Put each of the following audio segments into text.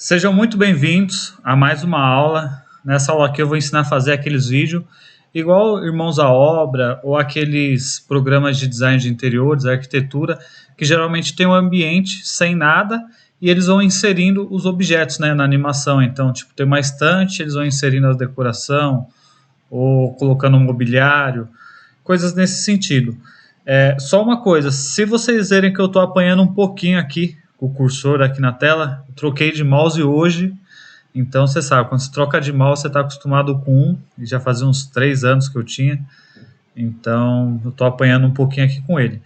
Sejam muito bem-vindos a mais uma aula. Nessa aula aqui eu vou ensinar a fazer aqueles vídeos igual Irmãos à Obra ou aqueles programas de design de interiores, arquitetura, que geralmente tem um ambiente sem nada e eles vão inserindo os objetos, né, na animação. Então, tipo, tem uma estante, eles vão inserindo a decoração ou colocando um mobiliário, coisas nesse sentido. Só uma coisa, se vocês verem que eu estou apanhando um pouquinho aqui, o cursor aqui na tela, eu troquei de mouse hoje, então você sabe, quando você troca de mouse você está acostumado com um, e já fazia uns 3 anos que eu tinha, então eu estou apanhando um pouquinho aqui com ele.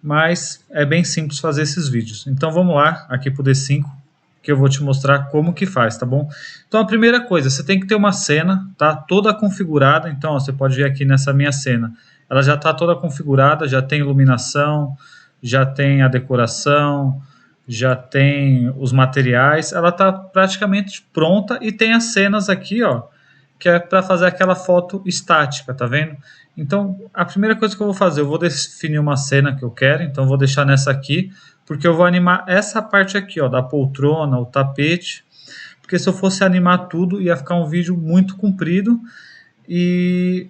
Mas é bem simples fazer esses vídeos. Então vamos lá, aqui para o D5, que eu vou te mostrar como que faz, tá bom? Então a primeira coisa, você tem que ter uma cena, tá? Toda configurada, então ó, você pode ver aqui nessa minha cena, ela já está toda configurada, já tem iluminação, já tem a decoração, já tem os materiais, ela está praticamente pronta e tem as cenas aqui, ó, que é para fazer aquela foto estática, tá vendo? Então, a primeira coisa que eu vou fazer, eu vou definir uma cena que eu quero, então eu vou deixar nessa aqui, porque eu vou animar essa parte aqui, ó, da poltrona, o tapete, porque se eu fosse animar tudo, ia ficar um vídeo muito comprido, e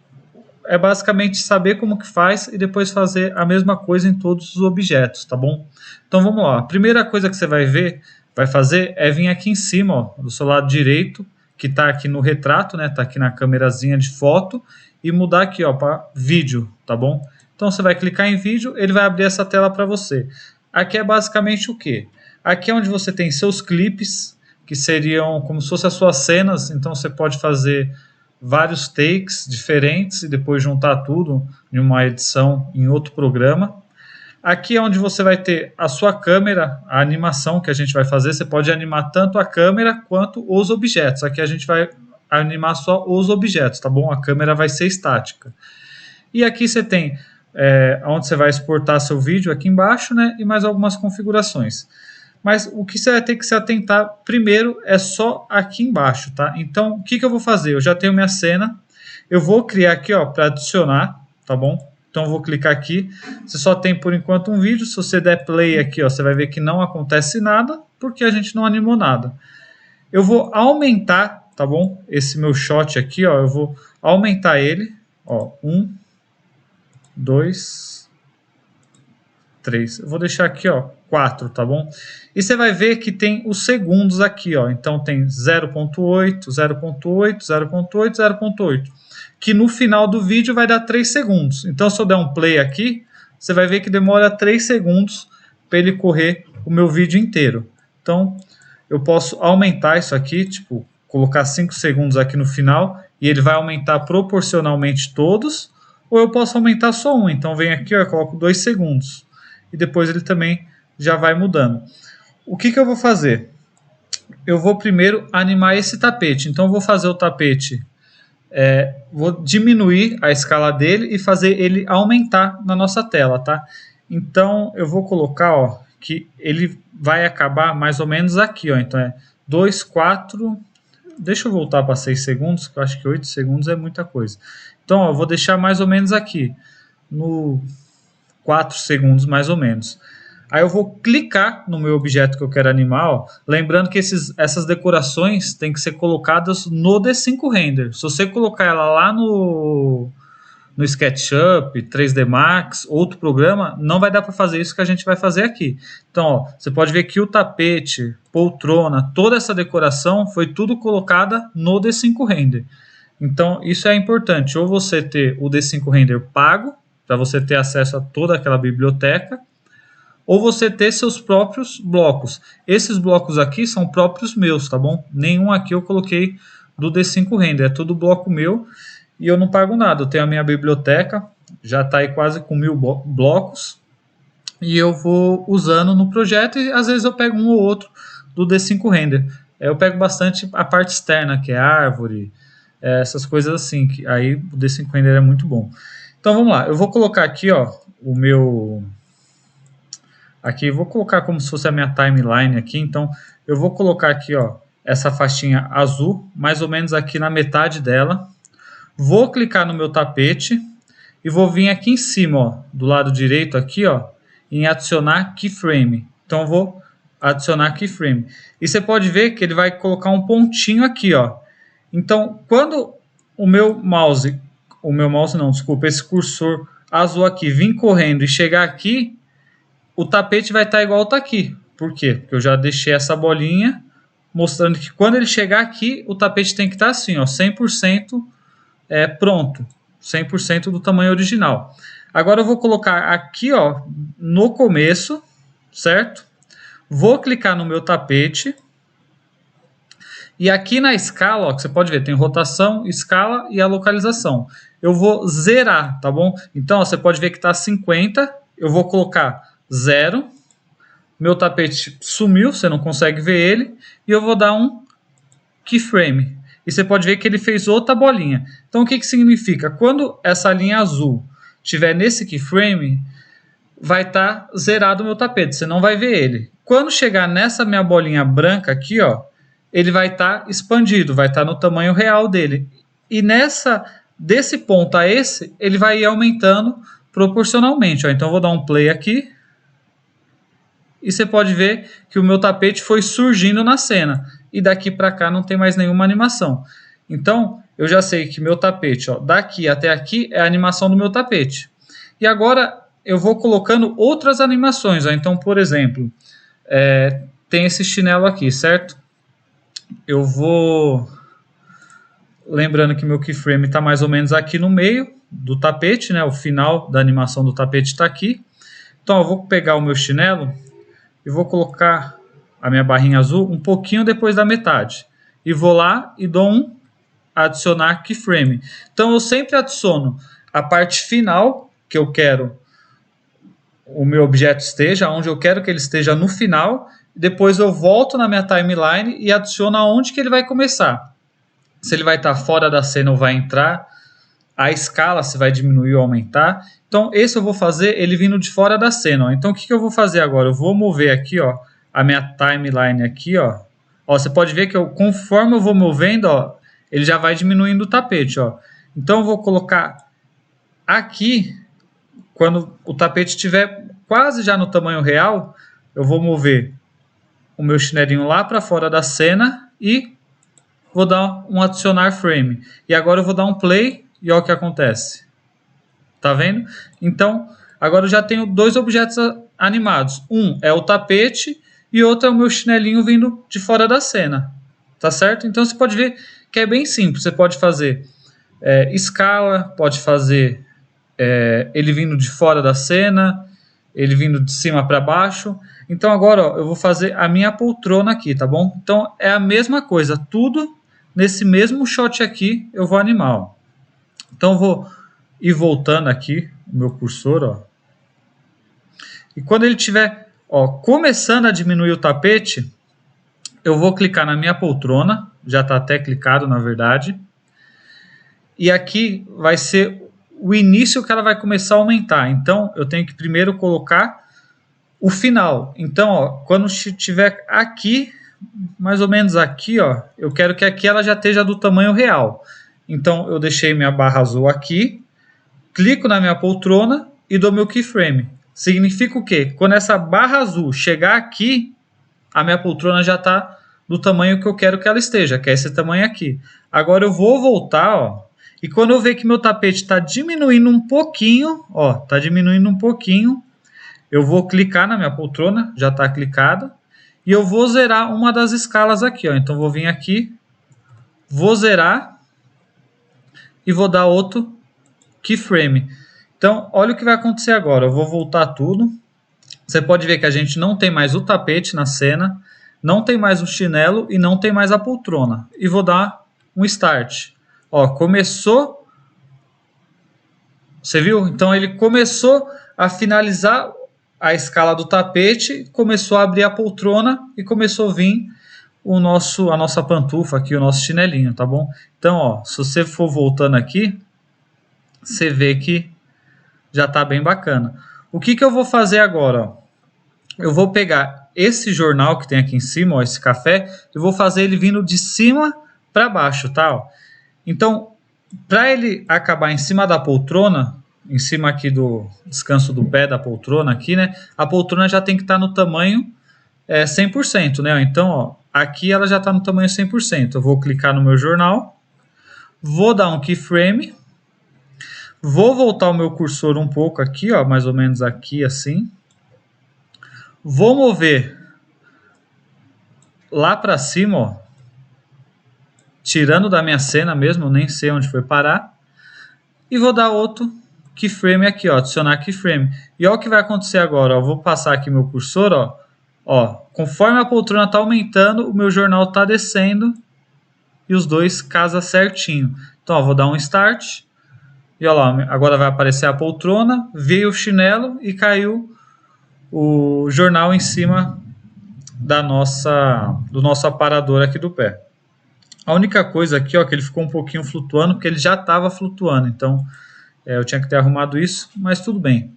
é basicamente saber como que faz e depois fazer a mesma coisa em todos os objetos, tá bom? Então vamos lá, a primeira coisa que você vai fazer é vir aqui em cima, ó, do seu lado direito, que está aqui no retrato, né? Tá aqui na câmerazinha de foto, e mudar aqui, ó, para vídeo, tá bom? Então você vai clicar em vídeo, ele vai abrir essa tela para você. Aqui é basicamente o que? Aqui é onde você tem seus clipes, que seriam como se fossem as suas cenas, então você pode fazer vários takes diferentes e depois juntar tudo em uma edição em outro programa. Aqui é onde você vai ter a sua câmera, a animação que a gente vai fazer. Você pode animar tanto a câmera quanto os objetos. Aqui a gente vai animar só os objetos, tá bom? A câmera vai ser estática. E aqui você tem onde você vai exportar seu vídeo aqui embaixo, né? E mais algumas configurações. Mas o que você vai ter que se atentar primeiro é só aqui embaixo, tá? Então, o que eu vou fazer? Eu já tenho minha cena. Eu vou criar aqui, ó, para adicionar, tá bom? Então, eu vou clicar aqui. Você só tem, por enquanto, um vídeo. Se você der play aqui, ó, você vai ver que não acontece nada, porque a gente não animou nada. Eu vou aumentar, tá bom? Esse meu shot aqui, ó, eu vou aumentar ele. Ó, 1, 2, 3. Eu vou deixar aqui, ó, 4, tá bom? E você vai ver que tem os segundos aqui, ó. Então tem 0.8, 0.8, 0.8, 0.8. Que no final do vídeo vai dar 3 segundos. Então se eu der um play aqui, você vai ver que demora 3 segundos para ele correr o meu vídeo inteiro. Então eu posso aumentar isso aqui, tipo, colocar 5 segundos aqui no final e ele vai aumentar proporcionalmente todos, ou eu posso aumentar só um. Então vem aqui, ó, eu coloco 2 segundos. E depois ele também já vai mudando. O que eu vou fazer? Eu vou primeiro animar esse tapete. Então eu vou fazer o tapete, vou diminuir a escala dele e fazer ele aumentar na nossa tela, tá? Então eu vou colocar, ó, que ele vai acabar mais ou menos aqui, ó. Então é 2, 4... Deixa eu voltar para 6 segundos, que eu acho que 8 segundos é muita coisa. Então, ó, eu vou deixar mais ou menos aqui, no 4 segundos mais ou menos. Aí eu vou clicar no meu objeto que eu quero animar, ó. Lembrando que essas decorações têm que ser colocadas no D5 Render. Se você colocar ela lá no SketchUp, 3D Max, outro programa, não vai dar para fazer isso que a gente vai fazer aqui. Então, ó, você pode ver que o tapete, poltrona, toda essa decoração foi tudo colocada no D5 Render. Então, isso é importante. Ou você ter o D5 Render pago, para você ter acesso a toda aquela biblioteca, ou você ter seus próprios blocos. Esses blocos aqui são próprios meus, tá bom? Nenhum aqui eu coloquei do D5 Render, é tudo bloco meu e eu não pago nada. Eu tenho a minha biblioteca, já está aí quase com 1000 blocos e eu vou usando no projeto e às vezes eu pego um ou outro do D5 Render. Eu pego bastante a parte externa, que é árvore, essas coisas assim, que aí o D5 Render é muito bom. Então vamos lá, eu vou colocar aqui, ó, o meu... Aqui vou colocar como se fosse a minha timeline aqui, então eu vou colocar aqui, ó, essa faixinha azul, mais ou menos aqui na metade dela. Vou clicar no meu tapete e vou vir aqui em cima, ó, do lado direito aqui, ó, em adicionar keyframe. Então eu vou adicionar keyframe. E você pode ver que ele vai colocar um pontinho aqui, ó. Então, quando o meu mouse não, desculpa, esse cursor azul aqui vir correndo e chegar aqui, o tapete vai estar igual está aqui. Por quê? Porque eu já deixei essa bolinha mostrando que quando ele chegar aqui, o tapete tem que estar assim, ó, 100% pronto, 100% do tamanho original. Agora eu vou colocar aqui, ó, no começo, certo? Vou clicar no meu tapete. E aqui na escala, ó, que você pode ver, tem rotação, escala e a localização. Eu vou zerar, tá bom? Então, ó, você pode ver que está 50. Eu vou colocar 0. Meu tapete sumiu, você não consegue ver ele. E eu vou dar um keyframe. E você pode ver que ele fez outra bolinha. Então, o que significa? Quando essa linha azul estiver nesse keyframe, vai estar zerado o meu tapete, você não vai ver ele. Quando chegar nessa minha bolinha branca aqui, ó, ele vai estar expandido, vai estar no tamanho real dele. E desse ponto a esse, ele vai ir aumentando proporcionalmente. Ó. Então eu vou dar um play aqui. E você pode ver que o meu tapete foi surgindo na cena. E daqui para cá não tem mais nenhuma animação. Então eu já sei que meu tapete, ó, daqui até aqui é a animação do meu tapete. E agora eu vou colocando outras animações. Ó. Então, por exemplo, tem esse chinelo aqui, certo? Eu vou... Lembrando que meu keyframe está mais ou menos aqui no meio do tapete, né? O final da animação do tapete está aqui. Então eu vou pegar o meu chinelo e vou colocar a minha barrinha azul um pouquinho depois da metade. E vou lá e dou um adicionar keyframe. Então eu sempre adiciono a parte final que eu quero o meu objeto esteja, onde eu quero que ele esteja no final. Depois eu volto na minha timeline e adiciono aonde que ele vai começar. Se ele vai estar fora da cena ou vai entrar, a escala se vai diminuir ou aumentar. Então esse eu vou fazer ele vindo de fora da cena. Ó. Então o que eu vou fazer agora? Eu vou mover aqui, ó, a minha timeline aqui, ó. Ó, você pode ver que conforme eu vou movendo, ó, ele já vai diminuindo o tapete. Ó. Então eu vou colocar aqui, quando o tapete estiver quase já no tamanho real, eu vou mover o meu chinelinho lá para fora da cena e vou dar um adicionar frame. E agora eu vou dar um play e olha o que acontece. Tá vendo? Então, agora eu já tenho dois objetos animados. Um é o tapete e outro é o meu chinelinho vindo de fora da cena. Tá certo? Então você pode ver que é bem simples. Você pode fazer escala, pode fazer ele vindo de fora da cena, ele vindo de cima para baixo. Então agora, ó, eu vou fazer a minha poltrona aqui, tá bom? Então é a mesma coisa, tudo nesse mesmo shot aqui eu vou animar. Ó. Então eu vou ir voltando aqui o meu cursor, ó. E quando ele estiver, ó, começando a diminuir o tapete, eu vou clicar na minha poltrona, já está até clicado na verdade. E aqui vai ser o início que ela vai começar a aumentar. Então eu tenho que primeiro colocar o final. Então, ó, quando estiver aqui, mais ou menos aqui, ó, eu quero que aqui ela já esteja do tamanho real. Então eu deixei minha barra azul aqui, clico na minha poltrona e dou meu keyframe. Significa o quê? Quando essa barra azul chegar aqui, a minha poltrona já está do tamanho que eu quero que ela esteja, que é esse tamanho aqui. Agora eu vou voltar, ó, e quando eu ver que meu tapete está diminuindo um pouquinho, ó, está diminuindo um pouquinho, eu vou clicar na minha poltrona, já está clicada, e eu vou zerar uma das escalas aqui, ó. Então vou vir aqui, vou zerar e vou dar outro keyframe. Então olha o que vai acontecer agora. Eu vou voltar tudo. Você pode ver que a gente não tem mais o tapete na cena, não tem mais o chinelo e não tem mais a poltrona. E vou dar um start. Ó, começou. Você viu? Então ele começou a finalizar a escala do tapete, começou a abrir a poltrona e começou a vir a nossa pantufa aqui, o nosso chinelinho, tá bom? Então, ó, se você for voltando aqui, você vê que já tá bem bacana. O que eu vou fazer agora? Ó? Eu vou pegar esse jornal que tem aqui em cima, ó, esse café, e vou fazer ele vindo de cima para baixo, tá? Ó. Então, para ele acabar em cima da poltrona, em cima aqui do descanso do pé da poltrona aqui, né? A poltrona já tem que estar no tamanho 100%, né? Então, ó, aqui ela já está no tamanho 100%. Eu vou clicar no meu jornal, vou dar um keyframe, vou voltar o meu cursor um pouco aqui, ó, mais ou menos aqui assim. Vou mover lá para cima, ó, tirando da minha cena mesmo, eu nem sei onde foi parar. E vou dar outro keyframe aqui, ó, adicionar keyframe. E olha o que vai acontecer agora, ó, vou passar aqui meu cursor, ó, conforme a poltrona está aumentando, o meu jornal está descendo e os dois casam certinho. Então, ó, vou dar um start e olha lá, agora vai aparecer a poltrona, veio o chinelo e caiu o jornal em cima do nosso aparador aqui do pé. A única coisa aqui, ó, que ele ficou um pouquinho flutuando, porque ele já estava flutuando, então eu tinha que ter arrumado isso, mas tudo bem.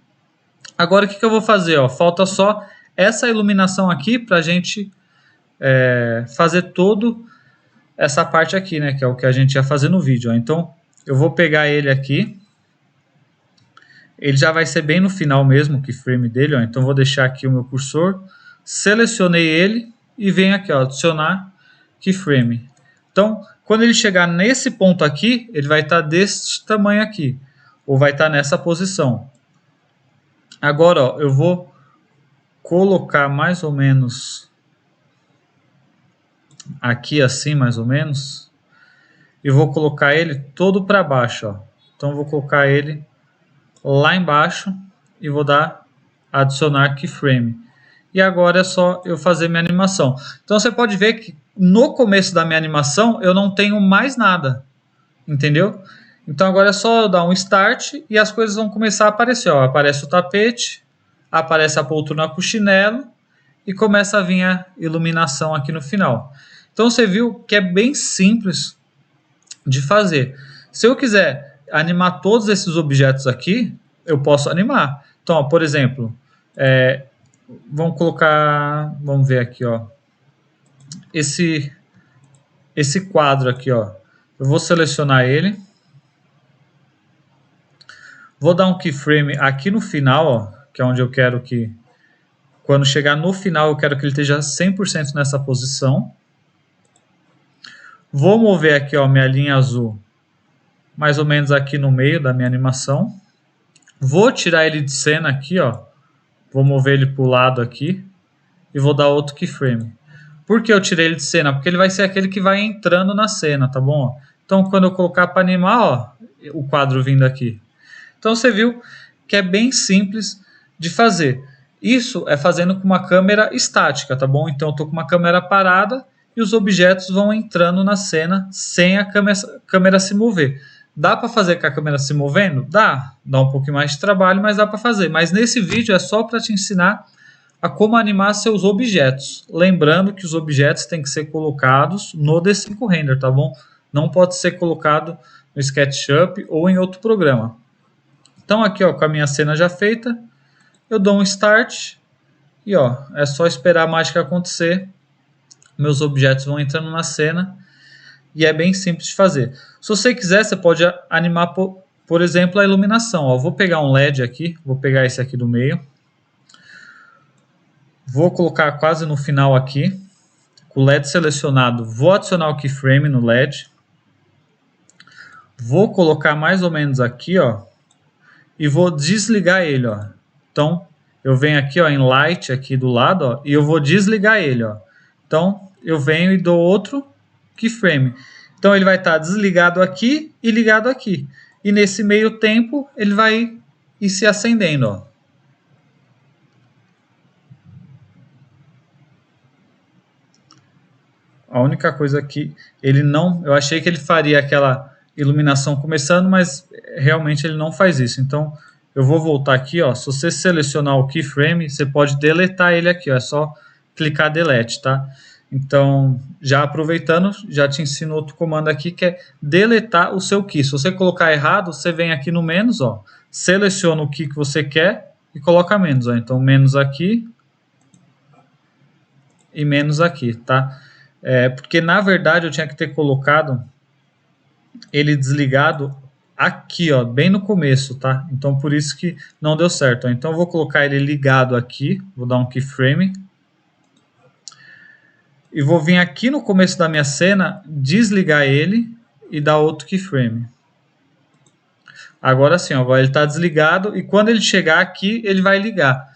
Agora o que eu vou fazer? Ó? Falta só essa iluminação aqui para a gente fazer todo essa parte aqui, né? Que é o que a gente ia fazer no vídeo. Ó. Então eu vou pegar ele aqui. Ele já vai ser bem no final mesmo, o keyframe dele. Ó. Então vou deixar aqui o meu cursor. Selecionei ele e venho aqui, ó, adicionar keyframe. Então, quando ele chegar nesse ponto aqui, ele vai estar desse tamanho aqui. Ou vai estar nessa posição. Agora, ó, eu vou colocar mais ou menos aqui assim, mais ou menos. E vou colocar ele todo para baixo, ó. Então, eu vou colocar ele lá embaixo e vou dar adicionar keyframe. E agora é só eu fazer minha animação. Então, você pode ver que no começo da minha animação, eu não tenho mais nada. Entendeu? Então agora é só eu dar um start e as coisas vão começar a aparecer. Ó. Aparece o tapete, aparece a poltrona com o chinelo e começa a vir a iluminação aqui no final. Então você viu que é bem simples de fazer. Se eu quiser animar todos esses objetos aqui, eu posso animar. Então, ó, por exemplo, vamos ver aqui, ó, esse quadro aqui, ó, eu vou selecionar ele. Vou dar um keyframe aqui no final, ó, que é onde eu quero que, quando chegar no final, eu quero que ele esteja 100% nessa posição. Vou mover aqui, ó, minha linha azul, mais ou menos aqui no meio da minha animação. Vou tirar ele de cena aqui, ó. Vou mover ele para o lado aqui e vou dar outro keyframe. Por que eu tirei ele de cena? Porque ele vai ser aquele que vai entrando na cena, tá bom? Então, quando eu colocar para animar, ó, o quadro vindo aqui. Então você viu que é bem simples de fazer. Isso é fazendo com uma câmera estática, tá bom? Então eu estou com uma câmera parada e os objetos vão entrando na cena sem a câmera se mover. Dá para fazer com a câmera se movendo? Dá um pouquinho mais de trabalho, mas dá para fazer. Mas nesse vídeo é só para te ensinar a como animar seus objetos. Lembrando que os objetos têm que ser colocados no D5 Render, tá bom? Não pode ser colocado no SketchUp ou em outro programa. Então aqui, ó, com a minha cena já feita, eu dou um start e ó, é só esperar a mágica acontecer. Meus objetos vão entrando na cena e é bem simples de fazer. Se você quiser, você pode animar, por exemplo, a iluminação. Ó, vou pegar um LED aqui, vou pegar esse aqui do meio. Vou colocar quase no final aqui, com o LED selecionado, vou adicionar o keyframe no LED. Vou colocar mais ou menos aqui, ó. E vou desligar ele, ó. Então, eu venho aqui, ó, em Light aqui do lado, ó, e eu vou desligar ele, ó. Então, eu venho e dou outro keyframe. Então, ele vai estar desligado aqui e ligado aqui. E nesse meio tempo, ele vai ir se acendendo, ó. A única coisa que ele não... Eu achei que ele faria aquela iluminação começando, mas realmente ele não faz isso. Então, eu vou voltar aqui, ó. Se você selecionar o keyframe, você pode deletar ele aqui, ó. É só clicar delete, tá? Então, já aproveitando, já te ensino outro comando aqui que é deletar o seu key. Se você colocar errado, você vem aqui no menos, ó. Seleciona o key que você quer e coloca menos, ó. Então, menos aqui e menos aqui, tá? Porque na verdade eu tinha que ter colocado ele desligado aqui, ó, bem no começo, tá? Então por isso que não deu certo. Ó. Então eu vou colocar ele ligado aqui, vou dar um keyframe. e vou vir aqui no começo da minha cena, desligar ele e dar outro keyframe. Agora sim, agora ele está desligado e quando ele chegar aqui, ele vai ligar.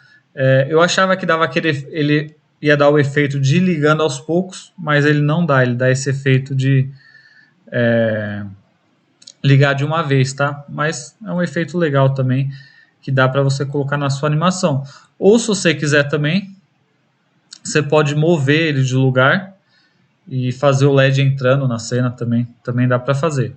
Eu achava que ele ia dar o efeito de ligando aos poucos, mas ele não dá, ele dá esse efeito de ligar de uma vez, tá? Mas é um efeito legal também, que dá para você colocar na sua animação. Ou se você quiser também, você pode mover ele de lugar e fazer o LED entrando na cena também dá para fazer.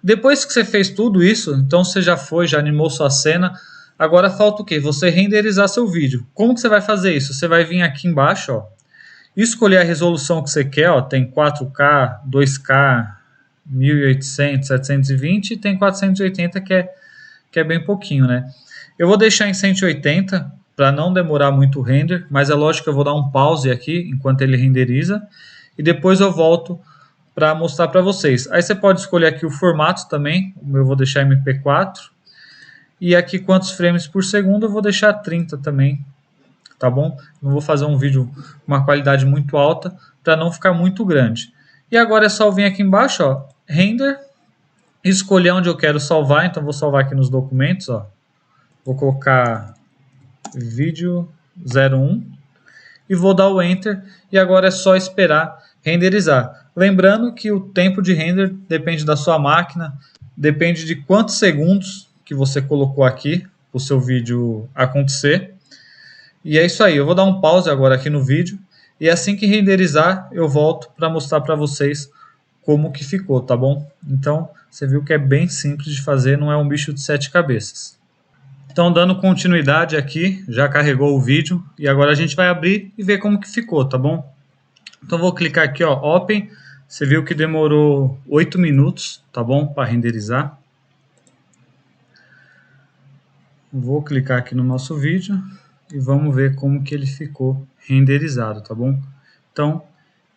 Depois que você fez tudo isso, então você já animou sua cena, agora falta o quê? Você renderizar seu vídeo. Como que você vai fazer isso? Você vai vir aqui embaixo, ó, escolher a resolução que você quer, ó, tem 4K, 2K, 1800, 720 e tem 480 que é bem pouquinho, né? Eu vou deixar em 180 para não demorar muito o render, mas é lógico que eu vou dar um pause aqui enquanto ele renderiza e depois eu volto para mostrar para vocês. Aí você pode escolher aqui o formato também, eu vou deixar MP4 e aqui quantos frames por segundo eu vou deixar 30 também, tá bom? Não vou fazer um vídeo com uma qualidade muito alta para não ficar muito grande. E agora é só eu vir aqui embaixo, ó, render, escolher onde eu quero salvar, então vou salvar aqui nos documentos, ó. Vou colocar vídeo 01 e vou dar o enter e agora é só esperar renderizar. Lembrando que o tempo de render depende da sua máquina, depende de quantos segundos que você colocou aqui para o seu vídeo acontecer. E é isso aí, eu vou dar um pause agora aqui no vídeo e assim que renderizar eu volto para mostrar para vocês como que ficou, tá bom? Então você viu que é bem simples de fazer, não é um bicho de 7 cabeças. Então dando continuidade aqui, já carregou o vídeo e agora a gente vai abrir e ver como que ficou, tá bom? Então vou clicar aqui, ó, Open, você viu que demorou 8 minutos, tá bom? Para renderizar. Vou clicar aqui no nosso vídeo e vamos ver como que ele ficou renderizado, tá bom? Então,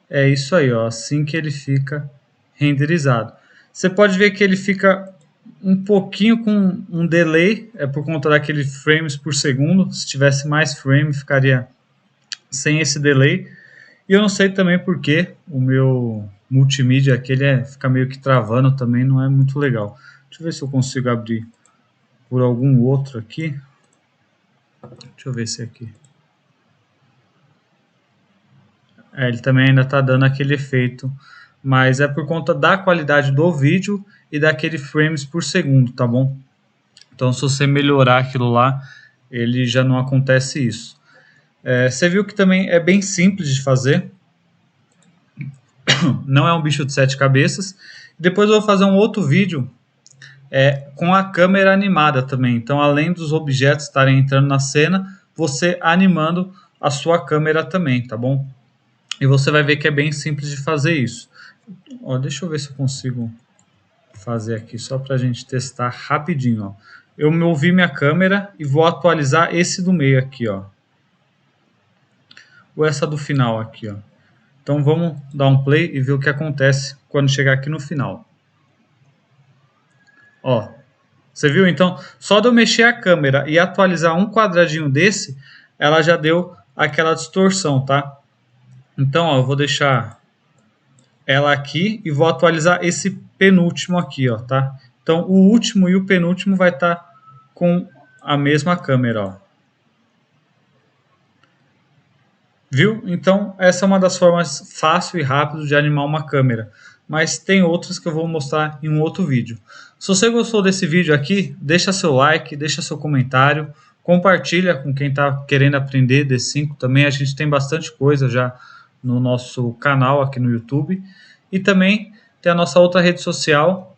é isso aí, ó, assim que ele fica renderizado. Você pode ver que ele fica um pouquinho com um delay, é por conta daquele frames por segundo. Se tivesse mais frame, ficaria sem esse delay. E eu não sei também porque o meu multimídia aqui fica meio que travando também, não é muito legal. Deixa eu ver se eu consigo abrir por algum outro aqui. Deixa eu ver se aqui. Ele também ainda está dando aquele efeito, mas é por conta da qualidade do vídeo e daquele frames por segundo, tá bom? Então se você melhorar aquilo lá, ele já não acontece isso. Você viu que também é bem simples de fazer. Não é um bicho de 7 cabeças. Depois eu vou fazer um outro vídeo com a câmera animada também. Então além dos objetos estarem entrando na cena, você animando a sua câmera também, tá bom? E você vai ver que é bem simples de fazer isso. Ó, deixa eu ver se eu consigo fazer aqui só para a gente testar rapidinho. Ó. Eu movi minha câmera e vou atualizar esse do meio aqui, ó. Ou essa do final aqui, ó. Então vamos dar um play e ver o que acontece quando chegar aqui no final. Ó, você viu? Então, só de eu mexer a câmera e atualizar um quadradinho desse, ela já deu aquela distorção, tá? Então, ó, eu vou deixar ela aqui e vou atualizar esse penúltimo aqui, ó, tá? Então, o último e o penúltimo vai estar com a mesma câmera, ó. Viu? Então, essa é uma das formas fácil e rápido de animar uma câmera. Mas tem outras que eu vou mostrar em um outro vídeo. Se você gostou desse vídeo aqui, deixa seu like, deixa seu comentário, compartilha com quem está querendo aprender D5 também. A gente tem bastante coisa já no nosso canal aqui no YouTube. E também tem a nossa outra rede social,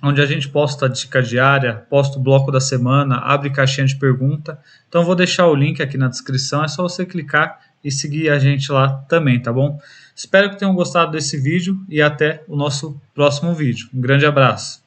onde a gente posta dica diária, posta o bloco da semana, abre caixinha de pergunta. Então vou deixar o link aqui na descrição, é só você clicar e seguir a gente lá também, tá bom? Espero que tenham gostado desse vídeo e até o nosso próximo vídeo. Um grande abraço!